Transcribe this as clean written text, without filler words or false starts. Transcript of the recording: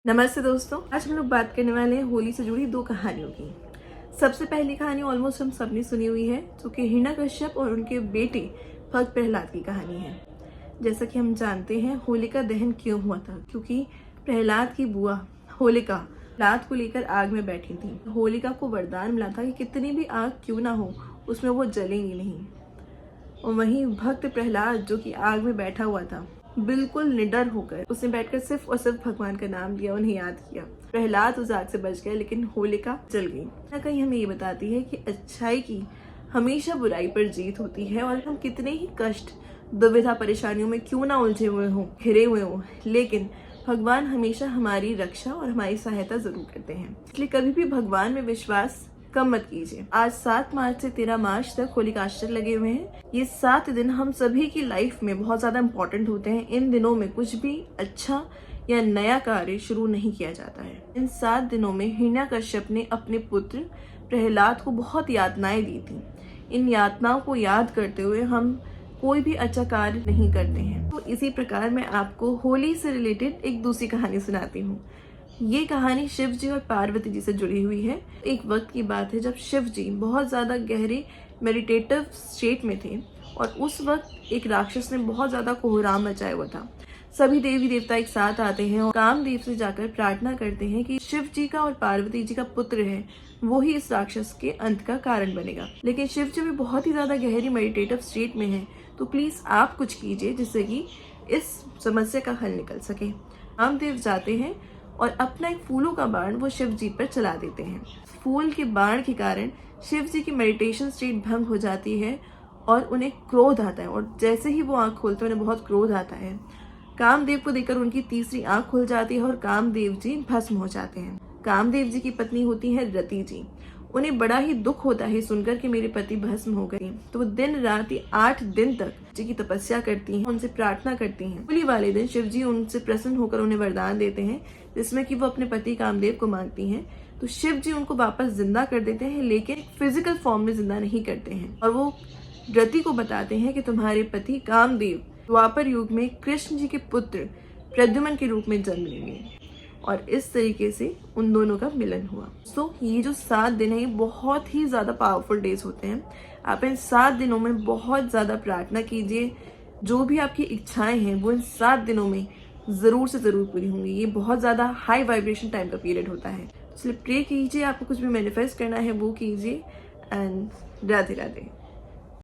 नमस्ते दोस्तों, आज हम लोग बात करने वाले हैं होली से जुड़ी दो कहानियों की। सबसे पहली कहानी ऑलमोस्ट हम सबने सुनी हुई है, जो कि हिरण्यकश्यप और उनके बेटे भक्त प्रहलाद की कहानी है। जैसा कि हम जानते हैं, होलिका दहन क्यों हुआ था? क्योंकि प्रहलाद की बुआ होलिका प्रहलाद को लेकर आग में बैठी थी। होलिका को वरदान मिला था कि कितनी भी आग क्यों ना हो, उसमें वो जलेंगी नहीं। और वहीं भक्त प्रहलाद, जो कि आग में बैठा हुआ था, बिल्कुल निडर होकर उसने बैठकर सिर्फ और सिर्फ भगवान का नाम लिया, उन्हें याद किया। प्रहलाद उस आग से बच गया, लेकिन होलिका जल गई। ना कहीं हमें ये बताती है कि अच्छाई की हमेशा बुराई पर जीत होती है, और हम कितने ही कष्ट, दुविधा, परेशानियों में क्यों ना उलझे हुए हों, घिरे हुए हों, लेकिन भगवान हमेशा हमारी रक्षा और हमारी सहायता जरूर करते हैं। इसलिए कभी भी भगवान में विश्वास कम मत कीजिए। आज 7 मार्च से 13 मार्च तक होलिकाष्टक लगे हुए हैं। ये 7 दिन हम सभी की लाइफ में बहुत ज्यादा इम्पोर्टेंट होते हैं। इन दिनों में कुछ भी अच्छा या नया कार्य शुरू नहीं किया जाता है। इन 7 दिनों में हिरण्यकश्यप ने अपने पुत्र प्रहलाद को बहुत यातनाएं दी थी। इन यातनाओं को याद करते हुए हम कोई भी अच्छा कार्य नहीं करते हैं। तो इसी प्रकार मैं आपको होली से रिलेटेड एक दूसरी कहानी सुनाती हूँ। ये कहानी शिव जी और पार्वती जी से जुड़ी हुई है। एक वक्त की बात है जब शिव जी बहुत ज्यादा गहरे मेडिटेटिव स्टेट में थे, और उस वक्त एक राक्षस ने बहुत ज्यादा कोहराम मचाया हुआ था। सभी देवी देवता एक साथ आते हैं और कामदेव से जाकर प्रार्थना करते हैं कि शिव जी का और पार्वती जी का पुत्र है, वो ही इस राक्षस के अंत का कारण बनेगा। लेकिन शिव जी भी बहुत ही ज्यादा गहरी मेडिटेटिव स्टेट में है, तो प्लीज आप कुछ कीजिए जिससे कि इस समस्या का हल निकल सके। कामदेव जाते हैं और अपना एक फूलों का बाण वो शिव जी पर चला देते हैं। फूल के बाण के कारण शिव जी की मेडिटेशन स्टेट भंग हो जाती है और उन्हें क्रोध आता है, और जैसे ही वो आंख खोलते हैं उन्हें बहुत क्रोध आता है। कामदेव को देखकर उनकी तीसरी आंख खुल जाती है और कामदेव जी भस्म हो जाते हैं। कामदेव जी की पत्नी होती है रति जी। उन्हें बड़ा ही दुख होता है सुनकर कि मेरे पति भस्म हो गए। तो वो दिन रात 8 दिन तक जी की तपस्या करती हैं, उनसे प्रार्थना करती हैं। होली वाले दिन शिव जी उनसे प्रसन्न होकर उन्हें वरदान देते हैं, जिसमें कि वो अपने पति कामदेव को मांगती हैं। तो शिव जी उनको वापस जिंदा कर देते हैं, लेकिन फिजिकल फॉर्म में जिंदा नहीं करते हैं। और वो रति को बताते हैं कि तुम्हारे पति कामदेव द्वापर युग में कृष्ण जी के पुत्र प्रद्युम्न के रूप में जन्म लेंगे। और इस तरीके से उन दोनों का मिलन हुआ। ये जो 7 दिन है, ये बहुत ही ज्यादा पावरफुल डेज होते हैं। आप इन 7 दिनों में बहुत ज्यादा प्रार्थना कीजिए। जो भी आपकी इच्छाएं हैं वो इन 7 दिनों में जरूर से जरूर पूरी होंगी। ये बहुत ज्यादा हाई वाइब्रेशन टाइम का पीरियड होता है, इसलिए प्रे कीजिए। आपको कुछ भी मैनिफेस्ट करना है वो कीजिए। एंड राधे राधे।